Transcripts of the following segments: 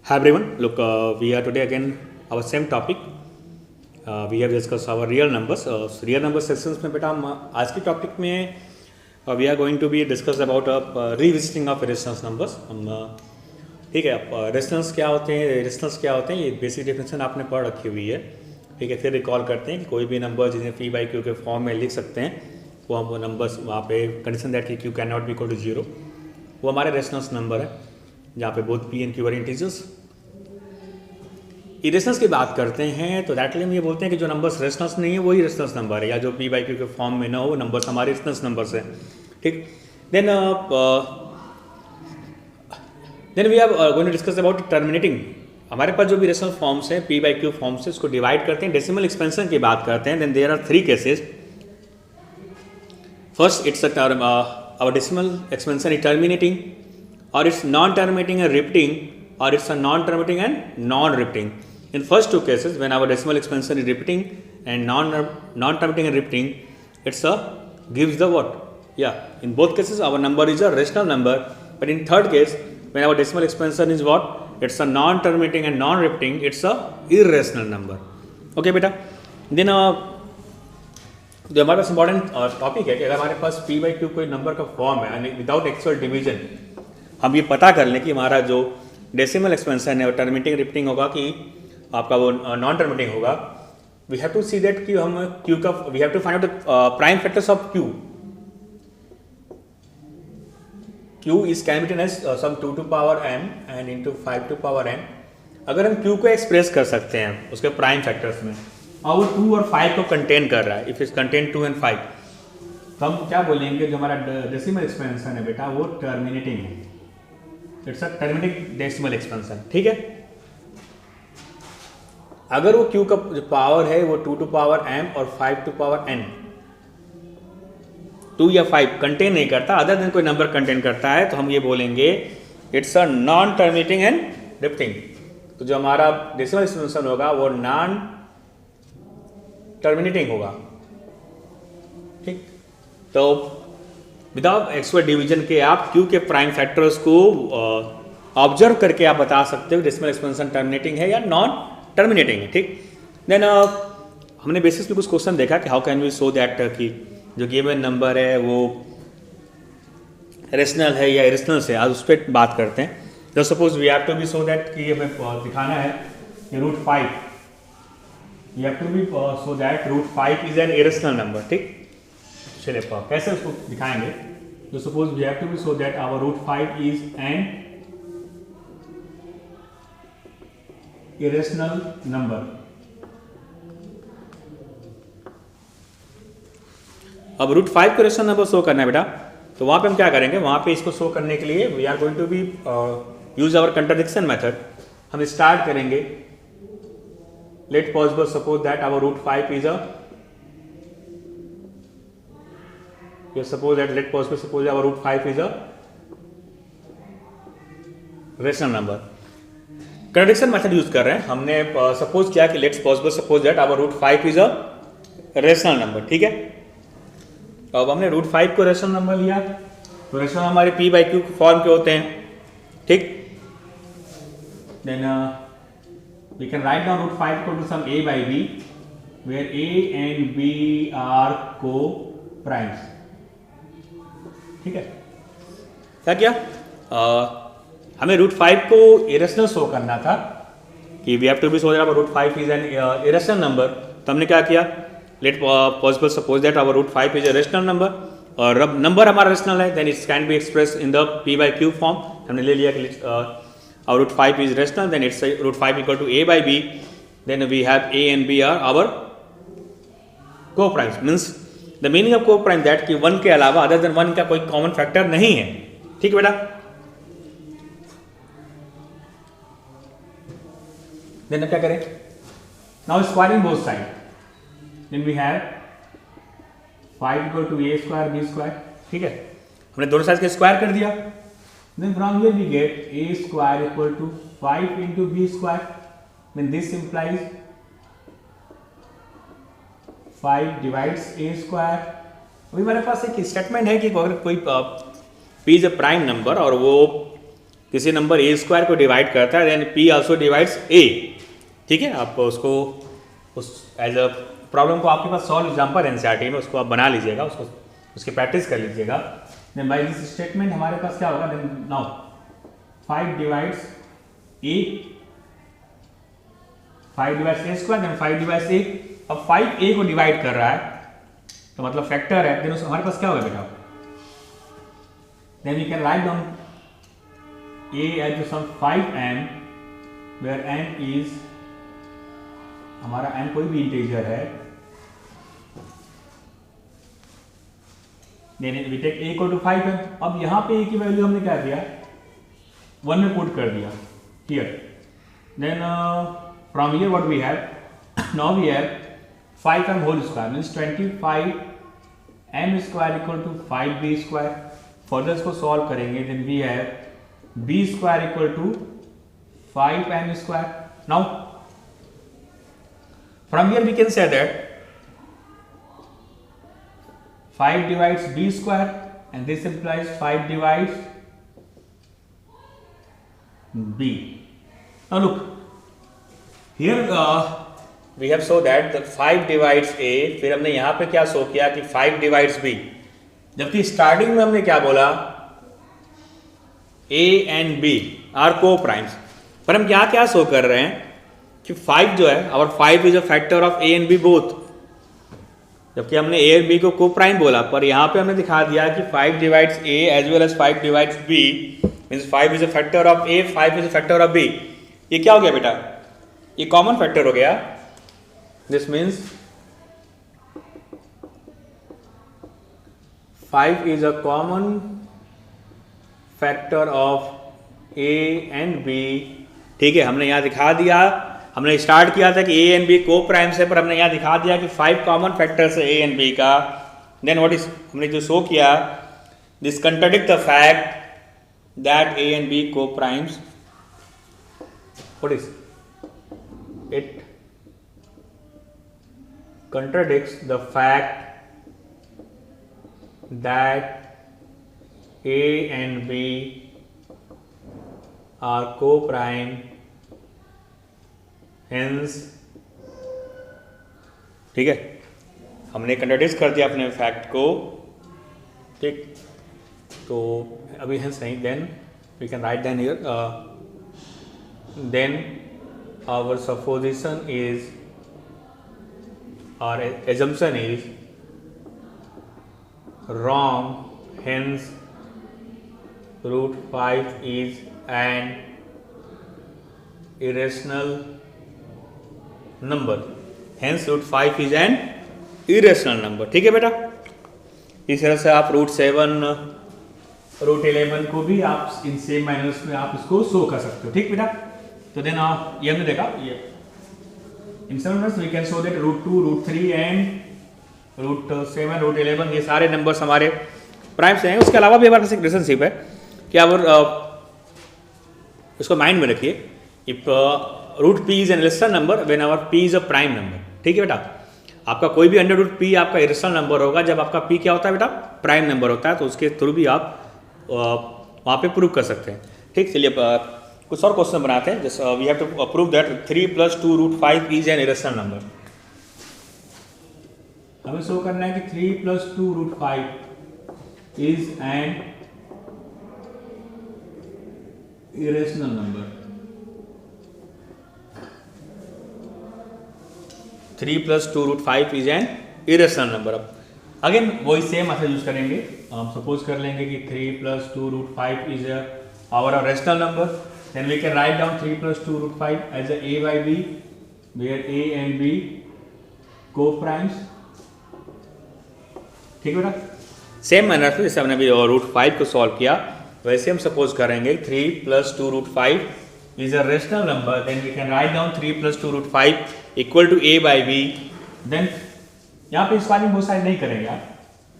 Hi everyone, look, we are today again our same topic. We have discussed our real numbers. Real number sections में बेटा हम आज की topic में we are going to be discuss about revisiting of rational numbers. हम ठीक है, अब रेशनल्स क्या होते हैं, रेशनल्स क्या होते हैं, ये बेसिक डेफिनेशन आपने पढ़ रखी हुई है. ठीक है, फिर रिकॉल करते हैं कि कोई भी नंबर जिन्हें पी बाई क्यू के फॉर्म में लिख सकते हैं, वो हम वो नंबर्स वहाँ पे कंडीशन दैट कि Q can not be equal to zero, वो हमारे रेशनल्स नंबर है जहाँ पे both P and Q are integers. Irrationals की बात करते हैं तो दैट लिए हम ये बोलते हैं कि जो नंबर्स रेशनल्स नहीं है वही रेशनल्स नंबर है, या जो पी बाई क्यू के फॉर्म में ना हो वो नंबर्स हमारे रेशनल्स नंबर्स हैं. ठीक, then we are going to discuss about terminating. हमारे पास जो भी रेशनल फॉर्म्स हैं पी बाई क्यू फॉर्म से उसको डिवाइड करते हैं, डेसिमल एक्सपेंशन की बात करते हैं. Then there are three cases. First, it's our decimal expansion is terminating, or it's non-terminating and repeating, or it's a non-terminating and non-repeating. In first two cases, when our decimal expansion is repeating and non-terminating and repeating, it's a gives the what? Yeah, in both cases our number is a rational number. But in third case, when our decimal expansion is what? It's a non-terminating and non-repeating, it's a irrational number. Okay बेटा. Then जो हमारे पास important topic है कि अगर हमारे पास P by Q कोई number का form है यानी विदाउट एक्चुअल डिवीजन, हम ये पता कर लें कि हमारा जो डेसिमल एक्सपेंशन है वो टर्मिनेटिंग रिपीटिंग होगा कि आपका वो नॉन टर्मिनेटिंग होगा. We have to see that कि हम क्यू का we have to find out prime factors of Q. Q is can be written as some 2 to power m and into 5 to power n. अगर हम Q को express कर सकते हैं उसके प्राइम फैक्टर्स में और वो 2 और 5 को कंटेन कर रहा है, इफ इज कंटेन 2 and 5, तो हम क्या बोलेंगे जो हमारा डेसिमल एक्सपेंशन है बेटा वो टर्मिनेटिंग है. It's a terminating decimal expansion. ठीक है, अगर वो क्यू का जो पावर है वो 2 to power m और 5 to power n, 2 या 5 कंटेन नहीं करता, अदर देन कोई नंबर कंटेन करता है, तो हम ये बोलेंगे it's a non terminating and repeating. तो जो हमारा डेसिमल एक्सपेंशन होगा वो नॉन टर्मिनेटिंग होगा. ठीक, तो विदाउट एक्चुअल डिवीजन के आप क्यू के प्राइम फैक्टर्स को ऑब्जर्व करके आप बता सकते हो डेसिमल एक्सपेंशन टर्मिनेटिंग है या नॉन टर्मिनेटिंग है. ठीक, देन हमने बेसिस पे कुछ क्वेश्चन देखा कि how can we show that कि जो गिवन नंबर है वो रेशनल है या इरेशनल है. आज उस पर बात करते हैं. तो suppose we have to be show that कि हमें दिखाना है कि root 5, you have to be so that root 5 is an irrational number. ठीक, चलिए कैसे उसको दिखाएंगे. तो suppose we have to be so that our root 5 is an irrational number. अब रूट 5 को रेशनल नंबर शो करना है बेटा, तो वहां पे हम क्या करेंगे, वहां पे इसको शो करने के लिए we are going to be use our contradiction method. हम स्टार्ट करेंगे let possible suppose that our root 5 is a suppose our root 5 is a rational number. Contradiction method use कर रहे हैं हमने. सपोज किया कि let's possible suppose that our root 5 is a rational number. ठीक है, अब हमने रूट 5 को रेशनल नंबर लिया, तो रेशनल हमारे पी बाई क्यू फॉर्म के होते हैं. ठीक, then we can write down root 5 equal to some a by b where a and b are co-primes. ठीक है, क्या किया, हमें रूट 5 को इरेशनल शो करना था कि we have to be show that root 5 is an irrational number. तो हमने क्या किया, let possible suppose that our root 5 is a rational number, और अब नंबर हमारा रेशनल है, then it's can be express in the P by Q form. हमने ले लिया कि our root 5 is rational, then it's root 5 equal to a by b, then we have a and b are our co-primes. Means the meaning of co-prime that कि 1 के अलावा other than 1 का कोई common factor नहीं है. ठीक है बेटा, देन क्या करें, now squaring both side, then we have 5 equal to a square b square. ठीक है, हमने दोनों साइड के स्क्वायर कर दिया. Then from here we get a square equal to 5 into b square. Then this implies 5 divides a square. अभी हमारे पास एक स्टेटमेंट है कि अगर कोई p is a prime number और वो किसी नंबर ए स्क्वायर को डिवाइड करता है देन पी आल्सो डिवाइड्स ए। ठीक है, आप उसको उस एज अ प्रॉब्लम को आपके पास सॉल्व एग्जाम्पल एनसीईआरटी में उसको आप बना लीजिएगा, उसको उसकी प्रैक्टिस कर लीजिएगा। देन बाय दिस स्टेटमेंट हमारे पास क्या होगा, देन नाउ 5 डिवाइड्स ए, 5 डिवाइड्स ए स्क्वायर, देन 5 डिवाइड्स ए। अब 5 ए को डिवाइड कर रहा है तो मतलब फैक्टर है, देन हमारे पास क्या होगा बेटा, then we can write down a as the sum 5m where m is, हमारा m कोई भी इंटीजर है, then we take a equal to 5m। अब यहाँ पे a की वैल्यू हमने क्या दिया, 1 में पुट कर दिया here, then from here what we have, now we have 5m whole square means 25m square equal to 5b square। Further इसको सॉल्व करेंगे, then we have b square equal to 5m square। Now from here we can say that 5 divides b square and this implies 5 divides b। Now look here we have so that the 5 divides a, फिर हमने यहाँ पे क्या show किया कि 5 divides b, जबकि starting में हमने क्या बोला, a and b आर को प्राइम्स, पर हम क्या क्या शो कर रहे हैं कि 5 जो है और 5 is a factor of a and b both, जबकि हमने a और b को को प्राइम बोला, पर यहाँ पे हमने दिखा दिया कि 5 divides a as well as 5 divides b means 5 is a factor of a, 5 is a factor of b। ये क्या हो गया बेटा, ये कॉमन फैक्टर हो गया, this means 5 is a common factor of a and b। ठीक है, हमने यहाँ दिखा दिया, हमने स्टार्ट किया था कि a and b को प्राइम से, पर हमने यहाँ दिखा दिया कि 5 कॉमन फैक्टर्स है a and b का। देन व्हाट इज, हमने जो शो किया, this contradict the fact that a and b को primes, what is it contradicts the fact that a and b are co-prime, hence, ठीक है, हमने contradict कर दिया अपने फैक्ट को। ठीक, तो अभी hence नहीं, then we can write down here, then our supposition is, our assumption is wrong, hence root 5 is an irrational number, hence root 5 is an irrational number। ठीक है बेटा, इस तरह से आप रूट 7 रूट 11 को भी आप इन सेम माइनस में आप इसको शो कर सकते हो। ठीक बेटा, तो देन ये हमने देखा, ये इन सब we can show that root 2 root 3 and root 7 root 11 ये सारे नंबर्स हमारे प्राइम्स हैं। उसके अलावा भी हमारे पास एक रिलेशनशिप है कि अगर इसको माइंड में रखिए, if root P is an irrational number when our P is a prime number. ठीक है बेटा, आपका कोई भी अंडर रूट पी आपका इरेशनल नंबर होगा जब आपका पी क्या होता है बेटा, प्राइम नंबर होता है, तो उसके थ्रू भी आप वहाँ पे प्रूव कर सकते हैं। ठीक, चलिए कुछ और क्वेश्चन बनाते हैं। जैसे we have to prove that 3 + 2 root 5 is an irrational number. हमें शो करना है कि 3 + 2 root 5 is an irrational number. 3 + 2 root 5 is an irrational number. अब अगेन वही सेम मेथड यूज करेंगे, हम सपोज कर लेंगे कि 3 + 2 रूट 5 इज our rational number, then we can write down 3 + 2 root 5 as a by b where a and b co-primes। ठीक है बेटा, सेम मैनर से जैसे हमने अभी रूट 5 को सॉल्व किया वैसे हम सपोज करेंगे 3 + 2 root 5 is a rational number, then we can write down 3 + 2 root 5 equal to a by b। then यहाँ पे स्क्वायरिंग बहुत सारी नहीं करेंगे आप,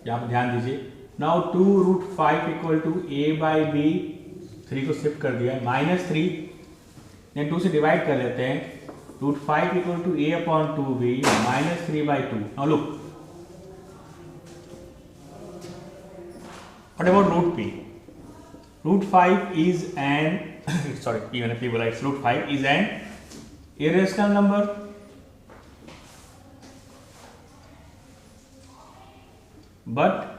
यहाँ पे ध्यान दीजिए। Now 2 root 5 equal to a by b, 3 को शिफ्ट कर दिया, -3 देन 2 से डिवाइड कर लेते हैं, root 5 equal to a/2b -3/2। Now look what about root p? Root 5 is an sorry P मैंने पी बोला, it's root 5 is an irrational number. But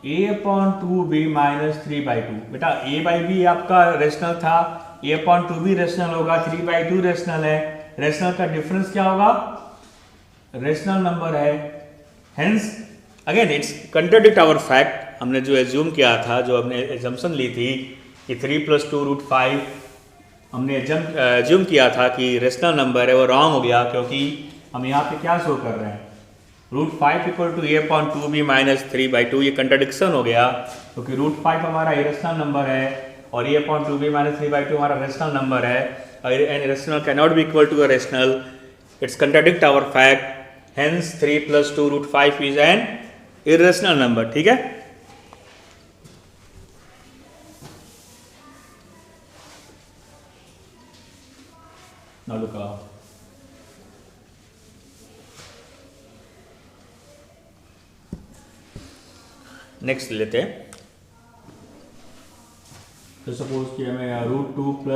a/2b minus 3/2, बेटा a/b आपका रेशनल था, a/2b रेशनल होगा, 3/2 रेशनल है, रेशनल का difference क्या होगा, रेशनल नंबर है। Hence again it's contradict our fact. हमने जो एज्यूम किया था, जो हमने एजम्पशन ली थी कि 3 + 2 √5, हमने एज्यूम किया था कि रेशनल नंबर है, वो रॉन्ग हो गया, क्योंकि हम यहाँ पे क्या शो कर रहे हैं, √5 = a/2b माइनस 3/2, ये कंट्राडिक्शन हो गया, क्योंकि √5 हमारा इरेशनल नंबर है और a/2b माइनस 3/2 हमारा रेशनल नंबर है, and rational can not be equal to a rational, it's contradict our fact. Hence 3 + 2 √5 is an irrational number. ठीक है, now look नेक्स्ट लेते हैं। तो सपोज कि हमें √2 +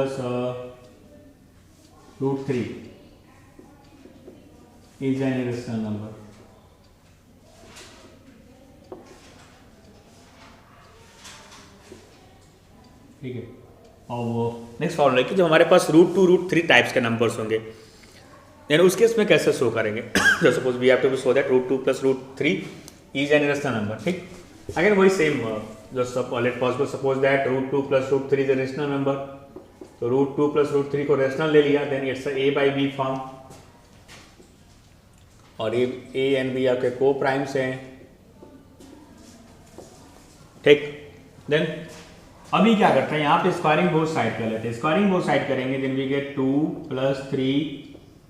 √3 इज एन इरेशनल नंबर। ठीक है, और वो नेक्स्ट फॉर्मूला है कि जो हमारे पास √2 √3 टाइप्स के नंबर्स होंगे, यानी उस केस में कैसे शो करेंगे। जो suppose we have to show that √2 + √3 is an irrational number. ठीक, अगेन वही सेम जो सब let possible suppose that √2 + √3 is a rational number, तो √2 + √3 को रेशनल ले लिया, देन इट्स a/b फॉर्म, और a एंड b आपके को प्राइम्स हैं। ठीक, देन अभी क्या करते हैं, यहाँ पे स्क्वायरिंग बोथ साइड कर लेते हैं। स्क्वायरिंग बोथ साइड करेंगे, then we get 2 + 3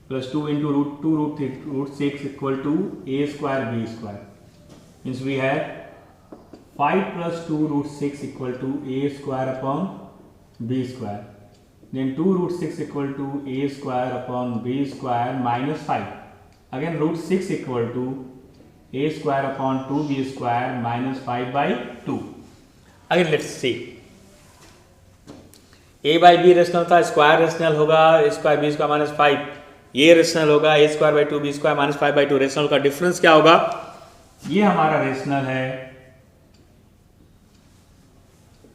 + 2 × √2 √6 = a² b², means we have 5 + 2 √6 = a² b², then 2 √6 = a² b² minus 5, again √6 = a² 2b² minus 5/2। Again let's see, a/b rational था, स्क्वायर रेशनल होगा, a² b² minus 5, ये rational होगा, a² 2b² minus 5/2, rational का difference क्या होगा, ये हमारा rational है।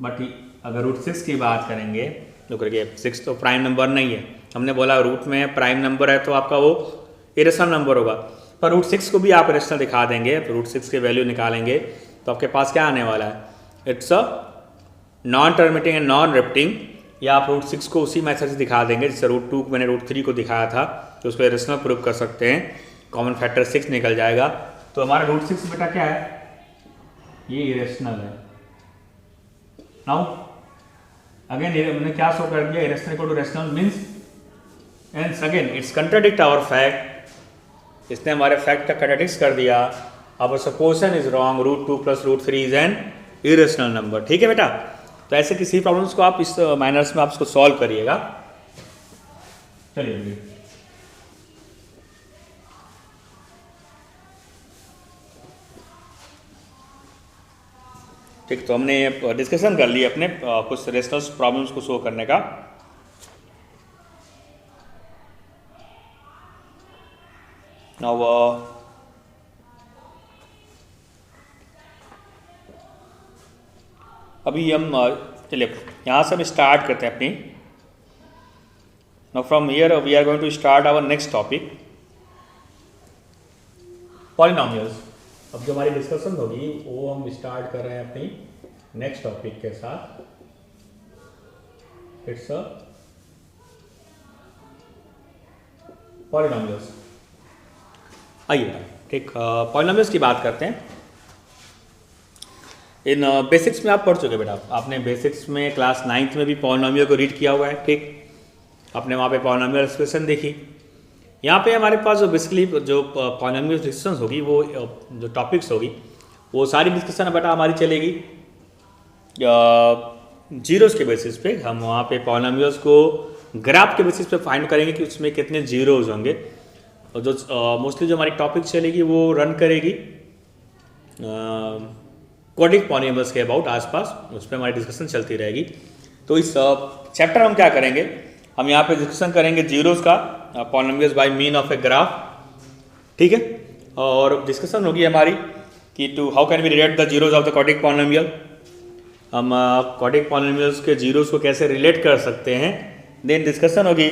बट अगर √6 की बात करेंगे तो करिए 6 तो प्राइम नंबर नहीं है, हमने बोला रूट में प्राइम नंबर है तो आपका वो इरेशनल नंबर होगा, पर √6 को भी आप रेशनल दिखा देंगे, तो √6 के वैल्यू निकालेंगे तो आपके पास क्या आने वाला है, it's a non terminating and non repeating, या आप √6 को उसी मेथड से दिखा देंगे जैसे √2 मैंने √3 को दिखाया था, तो उसको इरेशनल प्रूव कर सकते हैं, कॉमन फैक्टर 6 निकल जाएगा। तो हमारा √6 बेटा क्या है, ये इरेशनल है। नाउ अगेन हमने क्या शो कर दिया, irrational equal to rational means, and again it's contradict our fact, इसने हमारे फैक्ट का कंट्राडिक्ट कर दिया। Our supposition is wrong, √2 + √3 is an irrational number. ठीक है बेटा, तो ऐसे किसी प्रॉब्लम्स को आप इस माइनर्स में आप इसको सॉल्व करिएगा। चलिए ठीक, तो हमने डिस्कशन कर लिया अपने कुछ रेशनल प्रॉब्लम्स को सॉल्व करने का। नाउ अभी हम चलिए यहाँ से हम स्टार्ट करते हैं अपनी। Now from here we are going to start our next topic, polynomials. अब जो हमारी डिस्कशन होगी वो हम स्टार्ट कर रहे हैं अपनी नेक्स्ट टॉपिक के साथ, इट्स अ पॉलिनोमियल्स। आइए ठीक, पॉलिनोमियल्स की बात करते हैं। इन बेसिक्स में आप पढ़ चुके बेटा, आपने बेसिक्स में क्लास 9th में भी पॉलिनोमियल को रीड किया हुआ है। ठीक, आपने वहाँ पे पॉलिनोमियल एक्सप्रेशन देखी। यहाँ पे हमारे पास जो बेसिकली जो पॉलिनोमियल डिस्कशन होगी, वो जो टॉपिक्स होगी वो सारी डिस्कशन बेटा हमारी चलेगी जीरोस के बेसिस पे। हम वहाँ पे पॉलिनोमियल्स को ग्राफ के बेसिस पे फाइंड करेंगे कि उसमें कितने जीरोस होंगे, और जो मोस्टली जो हमारी टॉपिक चलेगी वो रन करेगी क्वाड्रेटिक पॉलिनॉमियल्स के अबाउट आसपास, उस पर हमारी डिस्कशन चलती रहेगी। तो इस चैप्टर में हम क्या करेंगे, हम यहाँ पे डिस्कशन करेंगे जीरोस का, polynomials by mean of a graph, ठीक है। और डिस्कशन होगी हमारी कि to how can we relate the zeros of the quadratic polynomial, हम क्वाड्रेटिक पॉलिनॉमियल्स के जीरोस को कैसे रिलेट कर सकते हैं। देन डिस्कशन होगी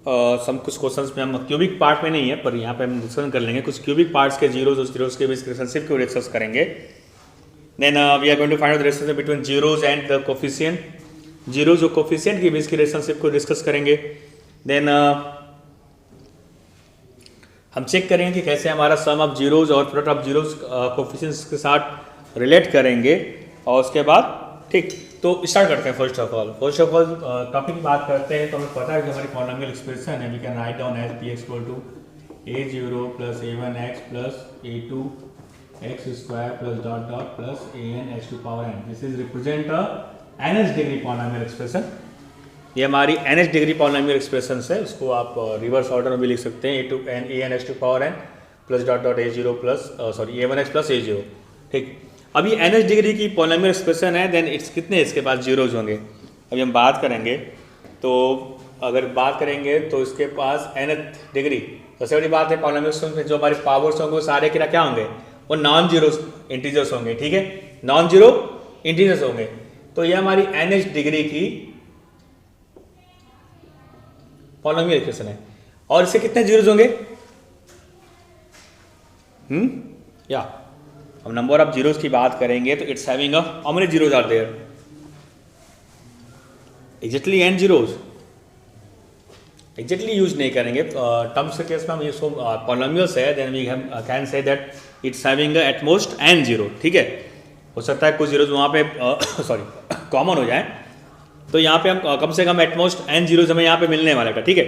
सम कुछ क्वेश्चंस में, हम क्यूबिक पार्ट में नहीं है पर यहाँ पे हम डिस्कशन कर लेंगे कुछ क्यूबिक पार्ट्स के जीरोस और जीरोस के बीच रिलेशनशिप को डिस्कस करेंगे। Then we are going to find out the relationship between zeros and the coefficient, zeros और कोफिशिएंट के बीच की रिलेशनशिप को डिस्कस करेंगे। देन हम चेक करेंगे कि कैसे हमारा सम ऑफ जीरोस और प्रोडक्ट ऑफ जीरोस कोफिशिएंट्स के साथ रिलेट करेंगे। और उसके बाद ठीक, तो स्टार्ट करते हैं। फर्स्ट ऑफ ऑल टॉपिक की बात करते हैं तो हमें पता है कि हमारी पॉलिनॉमियल एक्सप्रेशन है, we can write down as P x equal to a0 plus a1x plus a2x square plus dot dot plus an x to power n। This is represent a nth degree polynomial expression. ये हमारी nth degree polynomial expression है, उसको आप reverse order में भी लिख सकते हैं, an x to power n plus dot dot a0 plus a1x plus a0, ठीक। अब ये nth डिग्री की पॉलिनॉमियल एक्सप्रेशन है, देन इट्स कितने इसके पास जीरोज होंगे। अभी हम बात करेंगे तो अगर बात करेंगे तो इसके पास nth डिग्री, सबसे बड़ी बात है पॉलिनॉमियल में जो हमारे पावर्स होंगे वो सारे क्या होंगे, वो नॉन जीरो इंटीजर्स होंगे, ठीक है, नॉन जीरो इंटीजर्स होंगे। तो ये हमारी nth डिग्री की पॉलिनॉमियल एक्सप्रेशन है। और इसके कितने जीरोज होंगे, या हम नंबर ऑफ जीरोस की बात करेंगे तो it's having how many zeros are there, exactly n zeros, exactly use नहीं करेंगे टर्म्स के केस में। हम ये सो पॉलिनॉमियल्स है, then we can say that it's having at most n zero, ठीक है। हो सकता है कुछ जीरोस वहाँ पे सॉरी कॉमन हो जाए, तो यहाँ पे हम कम से कम एट मोस्ट n जीरोस हमें यहाँ पे मिलने वाला था, ठीक है।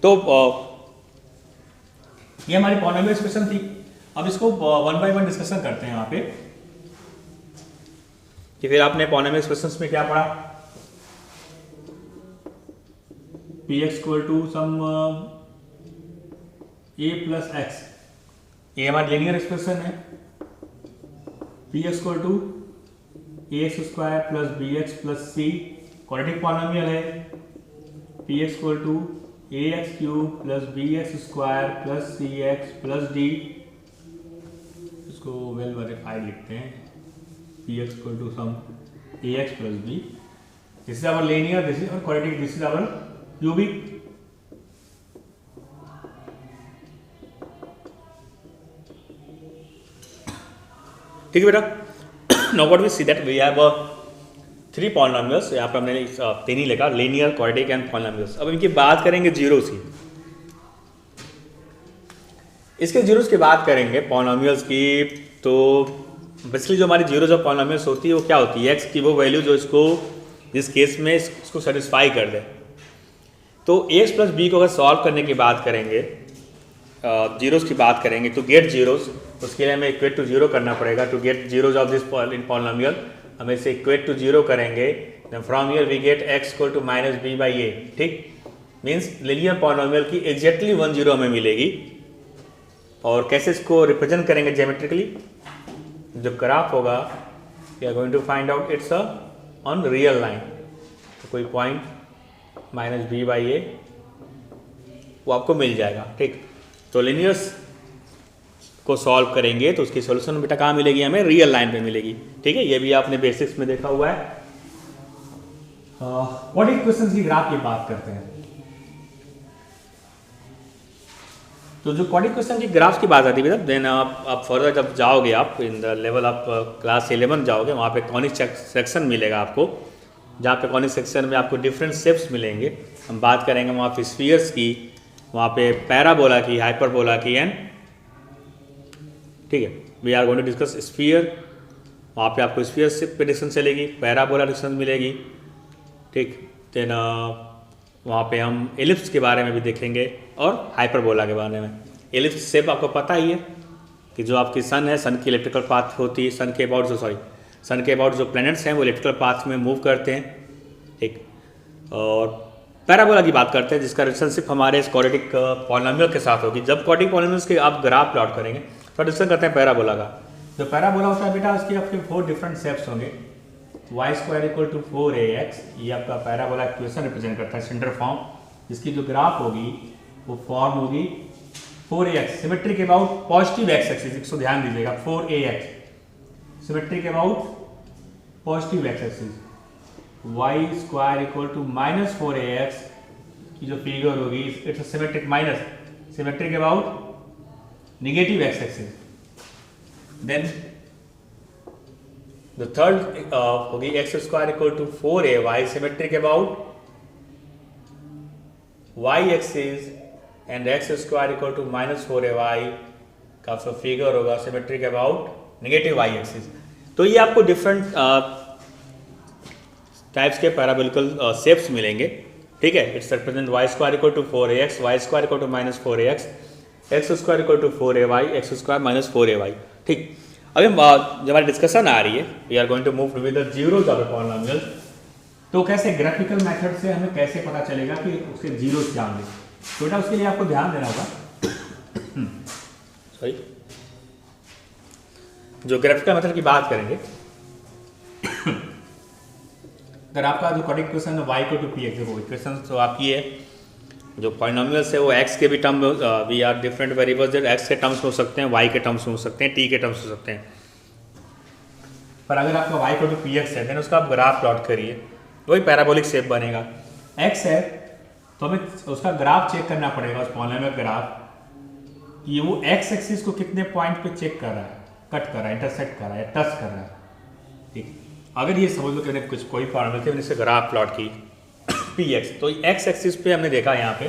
तो ये हमारी पॉलिनॉमियल एक्सप्रेशन थी। अब इसको वन बाय वन डिस्कशन करते हैं यहाँ पे कि फिर आपने पॉलिनॉमियल एक्सप्रेशंस में क्या पढ़ा, P x equal to some a plus x, ये हमारी लीनियर एक्सप्रेशन है। P x equal to a x square plus b x plus c quadratic polynomial है। P x equal to a x cube plus b x square plus c x plus d, इसको well verified लिखते हैं, P x equal to some a x plus b, this is our linear, this is our quadratic, this is our cubic. ठीक है बेटा, now what we see that we have three polynomials, यहाँ पे हमने तीन ही लिखा, लीनियर, क्वाड्रेटिक एंड पॉलिनॉमियल्स। अब इनकी बात करेंगे जीरोस की, इसके जीरोस की बात करेंगे पॉलिनॉमियल्स की। तो बेसिकली जो हमारी जीरोस ऑफ पॉलिनॉमियल्स होती है वो क्या होती है, एक्स की वो वैल्यू जो इसको जिस केस में इसको सेटिस्फाई कर दे। तो एक्स प्लस बी को अगर सॉल्व करने की बात करेंगे, जीरोस की बात करेंगे तो गेट जीरोस, उसके लिए हमें इक्वेट टू जीरो करना पड़ेगा। To get zeros of this in polynomial हम इसे इक्वेट टू जीरो करेंगे, then from here we get x equal to minus B by a, ठीक। मीन्स लीनियर पॉलिनॉमियल की एग्जैक्टली 1 जीरो हमें मिलेगी। और कैसे इसको रिप्रेजेंट करेंगे ज्योमेट्रिकली, जो ग्राफ होगा we are going to find out it's on real line, तो कोई point minus B by A वो आपको मिल जाएगा, ठीक। तो लीनियर्स को सॉल्व करेंगे तो उसकी सॉल्यूशन बेटा कहाँ मिलेगी, हमें रियल लाइन पे मिलेगी, ठीक है। ये भी आपने बेसिक्स में देखा हुआ है। क्वाड्रेटिक इक्वेशंस की ग्राफ की बात करते हैं, तो जो क्वाड्रेटिक इक्वेशन की ग्राफ की बात आती है बेटा, देन आप फर्दर जब जाओगे, आप इन द लेवल आप क्लास 11 जाओगे, वहाँ पे कॉनिक सेक्शन मिलेगा आपको, जहाँ पे कॉनिक सेक्शन में आपको डिफरेंट शेप्स मिलेंगे। हम बात करेंगे वहाँ पे स्फीयर्स की, वहाँ पे पैराबोला की, हाइपरबोला की एंड, ठीक है। We are going to discuss sphere, वहाँ पे आपको स्फीयर शेप पे डिस्कशन चलेगी, पैराबोला डिस्कशन मिलेगी, ठीक। देन वहाँ पे हम एलिप्स के बारे में भी देखेंगे और हाइपरबोला के बारे में। एलिप्स शेप आपको पता ही है कि जो आपकी सन है, सन की इलेक्ट्रिकल पाथ होती है, सन के अबाउट जो प्लैनेट्स हैं वो इलेक्ट्रिकल पाथ में मूव करते हैं, ठीक। और पैराबोला की बात करते हैं जिसका रिलेशनशिप हमारे क्वाड्रेटिक पॉलिनॉमियल के साथ होगी। जब क्वाड्रेटिक पॉलिनॉमियल्स के आप ग्राफ प्लॉट करेंगे तो डिस्कशन करते हैं पैराबोला का। जो पैराबोला होता है बेटा उसके आपके 4 डिफरेंट शेप्स होंगे। Y square equal to 4ax, ये आपका पैराबोला इक्वेशन रिप्रेजेंट करता है सेंटर फॉर्म, जिसकी जो ग्राफ होगी वो फॉर्म होगी 4ax symmetric about positive x axis. इसको ध्यान दीजिएगा, 4ax symmetric about positive x axis. Y square equal to -4ax की जो फिगर होगी it's symmetric minus symmetric about negative x axis. Then the third होगी x square equal to 4ay symmetric about y axis and x square equal to -4ay का जो figure होगा symmetric about negative y axis. तो ये आपको different types के पैराबोलिकल shapes मिलेंगे, ठीक है। It's represent Y square equal to 4ax, Y square equal to -4ax, X square equal to 4ay, X square -4ay, ठीक। अभी जब हमारी डिस्कशन आ रही है, we are going to move with the zeros of a polynomial. तो कैसे graphical method से हमें कैसे पता चलेगा कि उसके जीरोज क्या होंगे, तो बेटा उसके लिए आपको ध्यान देना होगा। सॉरी, जो ग्राफिकल मेथड की बात करेंगे, अगर आपका जो करेक्ट क्वेश्चन है y इक्वल टू px, देखो इक्वेशन तो आपकी है, जो पॉलिनोमियल्स है वो x के भी term we are different variables that x के टर्म्स में हो सकते हैं, y के टर्म्स में हो सकते हैं, t के टर्म्स हो सकते हैं। पर अगर आपका y इक्वल टू px है देन उसका आप ग्राफ प्लॉट करिए, वही पैराबोलिक शेप बनेगा। x है तो हमें उसका ग्राफ चेक करना पड़ेगा, उस पॉलिनोमियल ग्राफ कि वो x एक्सिस को कितने पॉइंट पे चेक कर रहा है, कट कर रहा है, इंटरसेक्ट कर रहा है, टच कर रहा है, ठीक। अगर ये समझ लो कि मैंने कुछ कोई पॉलिनोमियल थे, मैंने इससे ग्राफ प्लॉट की px, तो x एक्सिस पे हमने देखा यहाँ पे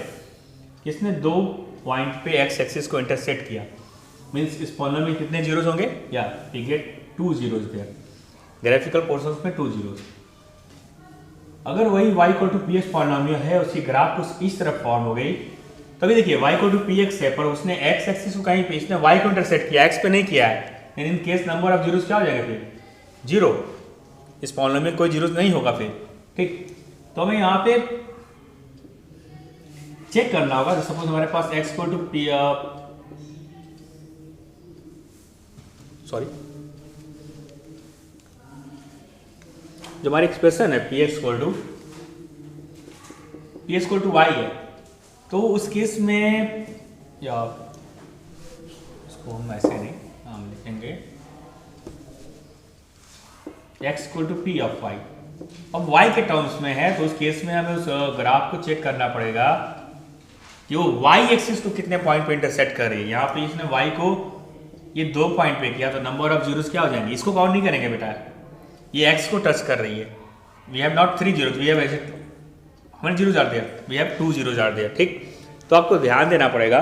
कि इसने 2 पॉइंट पे x एक्सिस को इंटरसेक्ट किया, मींस इस पॉलिनोमियल में कितने जीरोस होंगे, या we get 2 zeros there, graphical portions में 2 जीरोस। अगर वही y equal to px polynomial है, उसकी ग्राफ कुछ इस तरफ फॉर्म हो गई, तभी देखिए y इक्वल टू px है पर उसने x एक्सिस को कहीं पे, इसने y को इंटरसेक्ट किया, x पे नहीं किया है, in case number of zeros क्या हो जाएगा फिर, 0। इस पॉलिनोमियल में कोई जीरोस नहीं होगा फिर, ठीक। तो हमें यहाँ पे चेक करना होगा, तो सपोज हमारे पास x equal to p, sorry, जो हमारी एक्सप्रेशन है px इक्वल टू y है, तो उस केस में या इसको हम ऐसे नहीं हम लिखेंगे x equal to p of y। अब y के टर्म्स में है तो उस केस में हमें उस ग्राफ को चेक करना पड़ेगा कि वो y एक्सिस को कितने पॉइंट पे इंटरसेक्ट कर रही है। यहाँ पे इसने y को ये 2 पॉइंट पे किया, तो नंबर ऑफ जीरोस क्या हो जाएंगे, इसको काउंट नहीं करेंगे बेटा, ये x को टच कर रही है। We have not 3 zeros, we have 1 zeros are there, we have 2 zeros are there, ठीक। तो आपको ध्यान देना पड़ेगा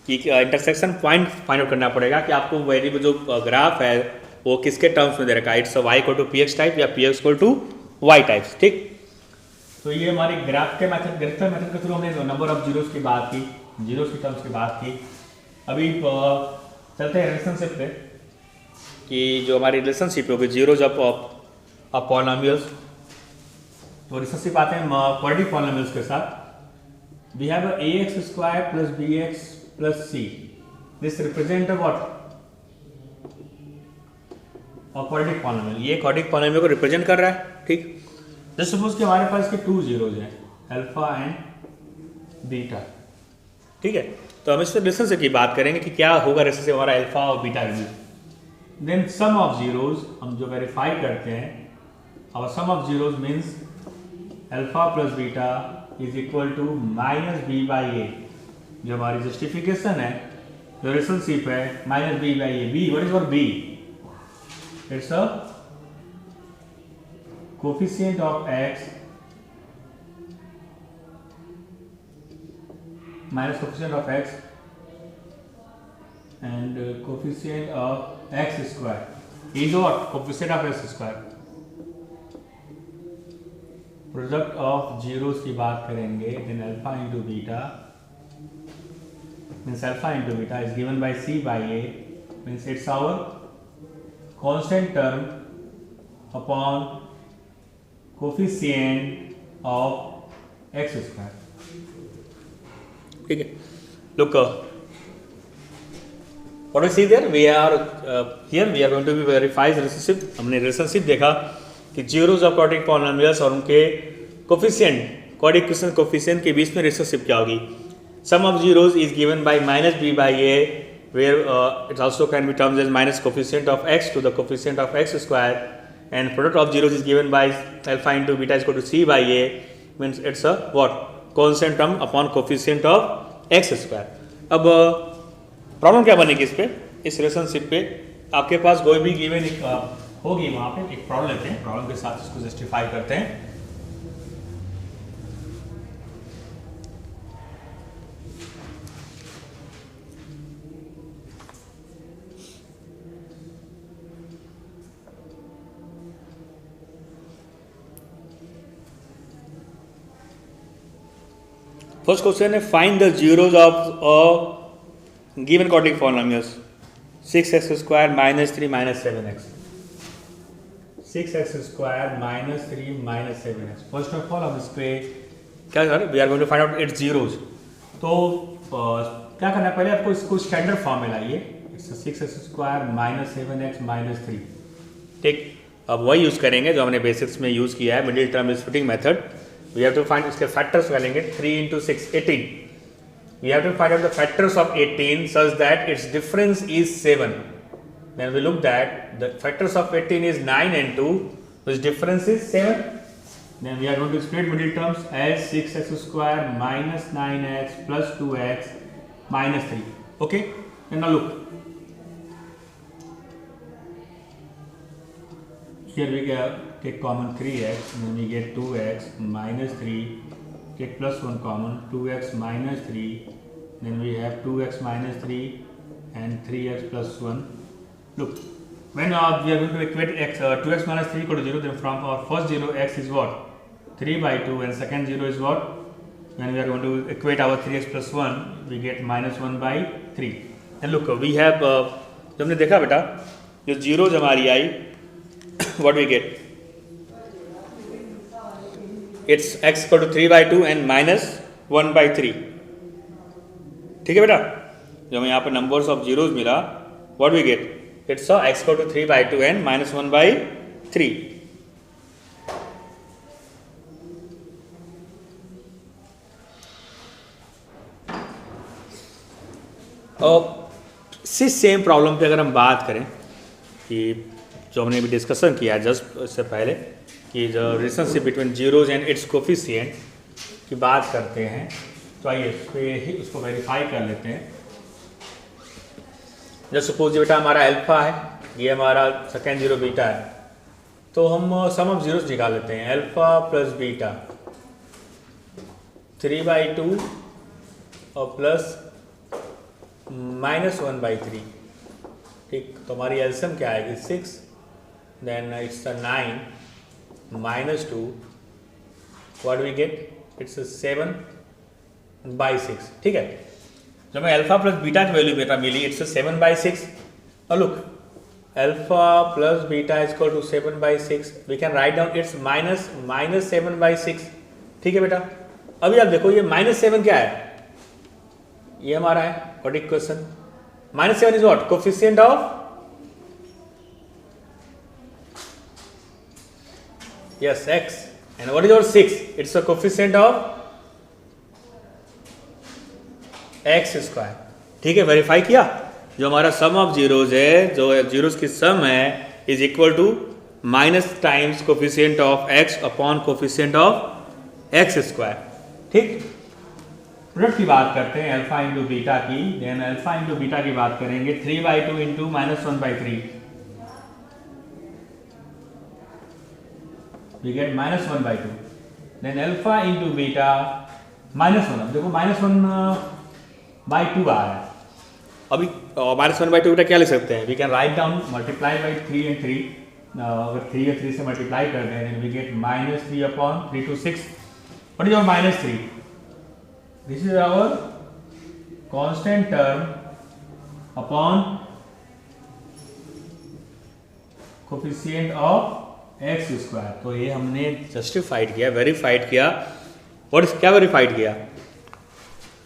कि इंटरसेक्शन पॉइंट फाइंड आउट करना पड़ेगा कि आपको वेरिएबल जो ग्राफ है वो किसके टर्म्स में दे रखा है, it's y equal to px type या px equal to y types, ठीक। तो ये हमारी ग्राफ के मेथड, ग्राफिकल मेथड के थ्रू हमने नंबर ऑफ जीरोस की बात की, जीरोस की टर्म्स की बात की। अभी चलते हैं रिलेशनशिप पे कि जो हमारी रिलेशनशिप होगी जीरोज ऑफ पॉलिनोमियल्स। तो रिलेशनशिप आते हैं क्वाड्रेटिक पॉलिनोमियल्स के साथ। We have ax square plus bx plus c, this represent what, quadratic polynomial. ये क्वाड्रेटिक पॉलिनोमियल को रिप्रेजेंट कर रहा है, ठीक। जस्ट सपोज कि हमारे पास के 2 जीरोज हैं, अल्फा एंड बीटा, ठीक है। तो हम इस रिलेशनशिप की बात करेंगे कि क्या होगा रिलेशनशिप हमारा अल्फा और बीटा के बीच। देन सम ऑफ जीरोज हम जो वेरीफाई करते हैं, और sum of zeros means alpha plus beta is equal to -b/a। जो हमारी जस्टिफिकेशन है, जो रिलेशनशिप है -b/a। b, what is for b? It's a coefficient of x minus coefficient of x and coefficient of x square is what? Coefficient of x square। Product of zeros की बात करेंगे, then alpha into beta means alpha into beta is given by c/a, means it's our constant term upon coefficient of x square, ठीक है। Look what we see there we are here we are going to be verify relationship. हमने relationship देखा कि zeros of quadratic polynomials और उनके coefficient quadratic coefficient के बीच में relationship क्या होगी। Sum of zeros is given by minus B by a where it also can be termed as minus coefficient of x to the coefficient of x square, and product of zeros is given by alpha into beta is equal to c by a, means it's a what constant term upon coefficient of x square। अब problem क्या बनेगी इस पे, इस relationship पे आपके पास कोई भी गिवन होगी, वहाँ पे एक प्रॉब्लम लेते हैं, प्रॉब्लम के साथ इसको जस्टिफाई करते हैं। फर्स्ट क्वेश्चन है find the zeros of a given quadratic polynomials 6x square minus 3 minus 7x, 6x square minus 3 minus 7x। First of all हम इस पे क्या करें, we are going to find out it's zeros. तो क्या करना है, पहले आपको इसको स्टैंडर्ड फॉर्म में लाइए, it's 6x square minus 7x minus 3। ठीक, अब वही यूज़ करेंगे जो हमने बेसिक्स में यूज़ किया है, middle term splitting method. We have to find इसके factors करेंगे 3 into 6 18। We have to find out the factors of 18 such that its difference is 7। Then we looked at the factors of 18 is 9 and 2, which difference is 7। Then we are going to split middle terms as 6x square minus 9x plus 2x minus 3। Okay, then now look, here we take common 3x, and then we get 2x minus 3, take plus 1 common, 2x minus 3, then we have 2x minus 3 and 3x plus 1. Look, when we are going to equate x, 2x minus 3 equal to 0, then from our first 0 x is what? 3 by 2, and second 0 is what? When we are going to equate our 3x plus 1, we get minus 1 by 3. And look, we have, जब हमने देखा बेटा, जो zeros हमारी आई, what we get? It's x equal to 3 by 2 and minus 1 by 3। ठीक है बेटा, जो हमें यहाँ पे नंबर्स ऑफ जीरोज मिला, what we get? It's x equal to 3 by 2 and minus 1 by 3। और इसी सेम प्रॉब्लम पे अगर हम बात करें कि जो हमने भी डिस्कशन किया जस्ट इससे पहले कि जो relationship between zeros and it's coefficient की बात करते हैं, तो आइए इस पे ही उसको वेरीफाई कर लेते हैं। जब सपोज बेटा हमारा अल्फा है, ये हमारा सेकेंड जीरो बीटा है, तो हम सम ऑफ जीरोज निकाल लेते हैं। अल्फा प्लस बीटा 3 by 2 और प्लस माइनस 1 by 3। ठीक, तो हमारी एलसीएम क्या आएगी 6, then it's 9 minus 2, what do we get? It's a 7 by 6। ठीक है, जब मैं अल्फा प्लस बीटा की वैल्यू बेटा मिली, इट्स 7 by 6। और look, alpha plus beta is equal to 7 by 6, we can write down it's minus 7 by 6। ठीक है बेटा, अभी आप देखो ये -7 क्या है, ये हमारा है quadratic question. -7 is what? Coefficient of, yes, x, and what is our 6? It's a coefficient of x square। ठीक है, वेरीफाई किया, जो हमारा सम ऑफ जीरोज है, जो जीरोज की सम है, is equal to minus times coefficient of x upon coefficient of x square. ठीक, प्रोडक्ट की बात करते हैं अल्फा इंटू बीटा की, देन अल्फा इंटू बीटा की बात करेंगे 3 by 2 into minus 1 by 3, we get minus 1 by 2, then alpha into beta minus 1। अब देखो minus 1 by 2 आ रहा है, अभी minus 1 by 2 बेटा क्या लिख सकते हैं, we can write down multiply by 3 and 3, अगर 3 और 3 से मल्टीप्लाई कर दें, then we get minus 3 upon 3 to 6। what is our minus 3? this is our constant term upon coefficient of x square. तो ये हमने जस्टिफाइड किया, वेरीफाइड किया। और क्या वेरीफाइड किया?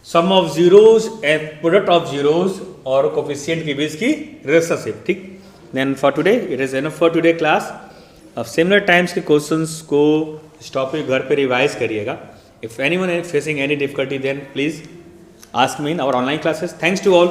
Sum of zeros and product of zeros और कोफिशिएंट के बीच की रिलेशनशिप, ठीक। Then for today it is enough for today class. अब सिमिलर टाइम्स के क्वेश्चंस को इस टॉपिक घर पे रिवाइज करिएगा। If anyone is facing any difficulty then please ask me in our online classes. Thanks to all.